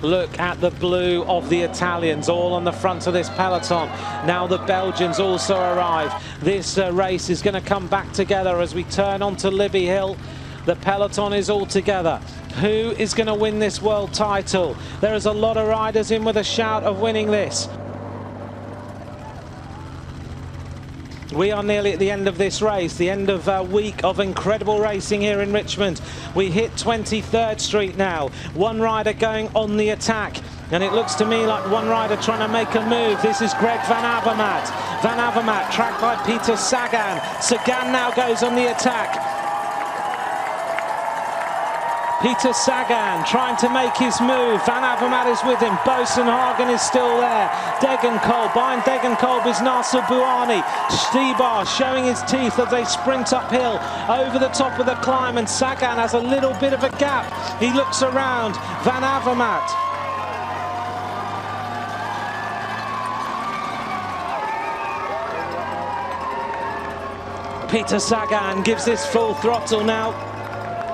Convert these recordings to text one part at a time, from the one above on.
Look at the blue of the Italians, all on the front of this peloton. Now the Belgians also arrive. This race is going to come back together as we turn onto Libby Hill. The peloton is all together. Who is going to win this world title? There is a lot of riders in with a shout of winning this. We are nearly at the end of this race, the end of a week of incredible racing here in Richmond. We hit 23rd Street now. One rider going on the attack. And it looks to me like one rider trying to make a move. This is Greg Van Avermaet. Van Avermaet, tracked by Peter Sagan. Sagan now goes on the attack. Peter Sagan trying to make his move. Van Avermaet is with him. Bosenhagen is still there. Degenkolb. Behind Degenkolb is Nasser Bouhanni. Stibar showing his teeth as they sprint uphill over the top of the climb. And Sagan has a little bit of a gap. He looks around. Van Avermaet. Peter Sagan gives this full throttle now.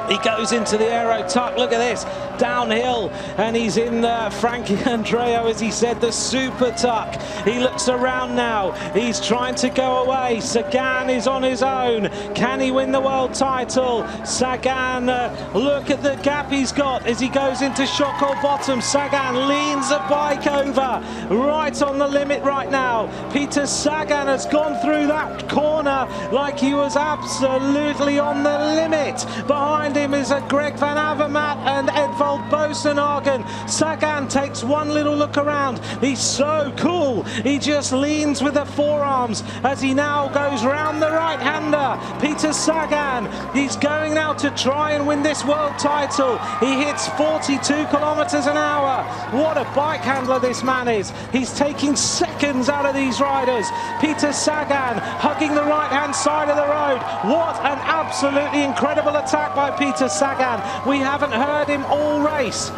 He goes into the aero tuck. Look at this, downhill, and he's in Frankie Andreo, as he said, the super tuck. He looks around now. He's trying to go away. Sagan is on his own. Can he win the world title? Sagan, look at the gap he's got as he goes into Choco Bottom. Sagan leans the bike over, right on the limit right now. Peter Sagan has gone through that corner like he was absolutely on the limit. Behind him is Greg Van Avermaet and Edvald Bosenhagen. Sagan takes one little look around. He's so cool. He just leans with the forearms as he now goes round the right-hander. Peter Sagan, he's going now to try and win this world title. He hits 42 kilometers an hour. What a bike handler this man is. He's taking seconds out of these riders. Peter Sagan hugging the right-hand side of the road. What an absolutely incredible attack by Peter Sagan. We haven't heard him all race.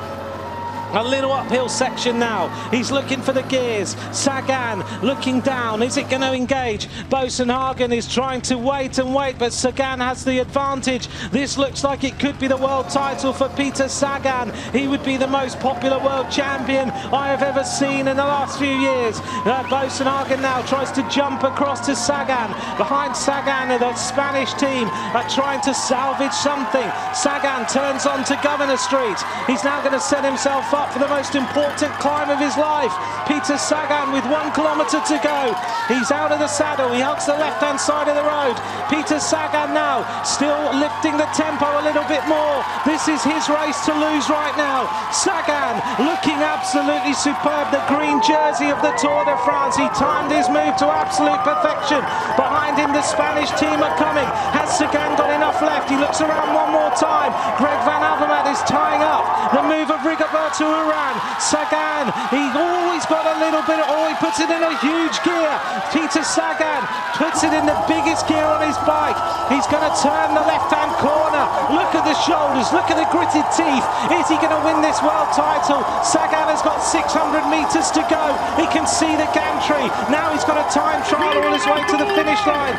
A little uphill section now. He's looking for the gears. Sagan looking down. Is it going to engage? Bosenhagen is trying to wait and wait, but Sagan has the advantage. This looks like it could be the world title for Peter Sagan. He would be the most popular world champion I have ever seen in the last few years. Bosenhagen now tries to jump across to Sagan. Behind Sagan, the Spanish team are trying to salvage something. Sagan turns on to Governor Street. He's now going to set himself up for the most important climb of his life. Peter Sagan with 1 kilometer to go. He's out of the saddle. He hugs the left-hand side of the road. Peter Sagan now still lifting the tempo a little bit more. This is his race to lose right now. Sagan looking absolutely superb. The green jersey of the Tour de France. He timed his move to absolute perfection. Behind him, the Spanish team are coming. Has Sagan got enough left? He looks around one more time. Greg Van Avermaet is tying up the move of Rigoberto Urán. Sagan, he always got a little bit, he puts it in a huge gear. Peter Sagan puts it in the biggest gear on his bike. He's going to turn the left-hand corner. Look at the shoulders, look at the gritted teeth. Is he going to win this world title? Sagan has got 600 meters to go. He can see the gantry. Now he's got a time trial all his way to the finish line.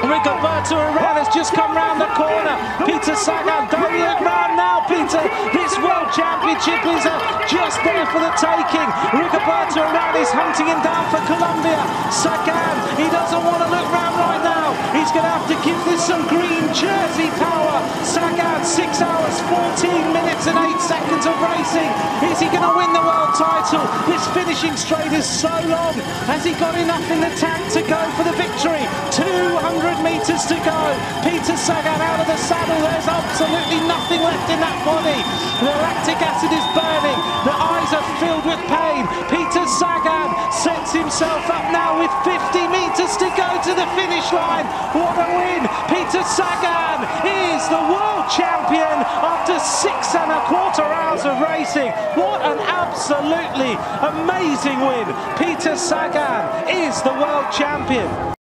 Rigoberto Urán has just come round the corner. Peter Sagan, don't look round now, Peter. This world championship is just there for the taking. Rigoberto Urán is hunting him down for Colombia. Sagan, he doesn't want to look round right now. He's going to have to give this some green jersey power. Sagan, 6 hours, 14 minutes and 8 seconds of racing. Is he going to win the world title? This finishing straight is so long. Has he got enough in the tank to go for the victory? 200 meters to go. Peter Sagan out of the saddle. There's absolutely nothing left in that body. The lactic acid is burning. The eyes are filled with pain. Peter Sagan sets himself up now with 50 meters to go to the finish line. What a win! Peter Sagan is the world champion after 6¼ hours of racing. What an absolutely amazing win. Peter Sagan is the world champion.